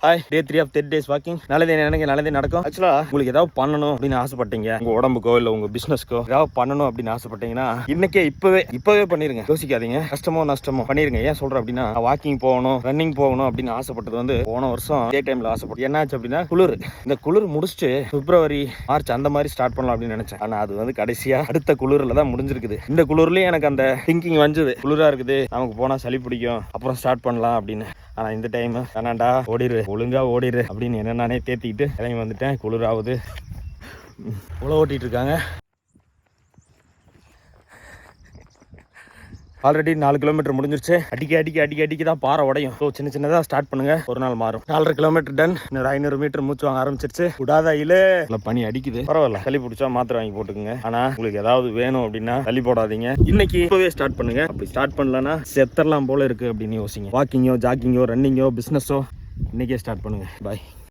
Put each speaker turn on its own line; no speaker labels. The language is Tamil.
Hi, day 3 of 30 days walking. நல்லதே நினைக்க நல்லதே நடக்கும். ஆக்சுவலா உங்களுக்கு ஏதாவது பண்ணணும் அப்படின்னு ஆசைப்பட்டீங்க, உங்க உடம்புக்கோ இல்ல உங்க பிசினஸ்க்கோ ஏதாவது பண்ணணும் அப்படின்னு ஆசைப்பட்டீங்கன்னா இன்னைக்கே இப்பவே பண்ணிருங்க. யோசிக்காதீங்க, கஷ்டமோ நஷ்டமோ பண்ணிருங்க. ஏன் சொல்றேன் அப்படின்னா, வாக்கிங் போகணும், ரன்னிங் போகணும் அப்படின்னு ஆசைப்பட்டது போன வருஷம் இதே டைம்ல ஆசைப்பட்டு என்னாச்சு அப்படின்னா, இந்த குளிர் முடிச்சுட்டு பிப்ரவரி மார்ச் அந்த மாதிரி ஸ்டார்ட் பண்ணலாம் அப்படின்னு நினைச்சேன். ஆனா அது கடைசியா அடுத்த குளிர்ல தான் முடிஞ்சிருக்குது. இந்த குளிர்லயும் எனக்கு அந்த திங்கிங் வந்தது, குளிரா இருக்குது, நமக்கு போனா சளி பிடிக்கும், அப்புறம் ஸ்டார்ட் பண்ணலாம் அப்படின்னு. ஆனா இந்த டைம் வேணாண்டா, ஓடிரு, ஒழுங்கா ஓடிரு அப்படின்னு என்ன நானே தேத்திக்கிட்டு கிளம்பி வந்துட்டேன். குளிராவது உழவு ஓட்டிட்டு இருக்காங்க. ஆல்ரெடி 4 கிலோமீட்டர் முடிஞ்சிருச்சு. அடிக்க தான் பாறை உடையும். ஸோ சின்ன சின்னதாக ஸ்டார்ட் பண்ணுங்க, ஒரு நாள் மாறும். 4.5 கிலோமீட்டர் டன். இன்னொரு 500 மீட்டர் மூச்சு வாங்க ஆரம்பிச்சிருச்சு. விடாதாயில பனி அடிக்குது, பரவாயில்ல. சளி பிடிச்சா மாத்திரை வாங்கி போட்டுக்குங்க. ஆனா உங்களுக்கு ஏதாவது வேணும் அப்படின்னா சளி போடாதீங்க. இன்னைக்கு இப்பவே ஸ்டார்ட் பண்ணுங்க. அப்படி ஸ்டார்ட் பண்ணலன்னா செத்தரலாம் போல இருக்கு அப்படின்னு யோசிங்க. வாக்கிங்கோ, ஜாக்கிங்கோ, ரன்னிங்கோ, பிசினஸோ இன்னைக்கே ஸ்டார்ட் பண்ணுங்க. பாய்.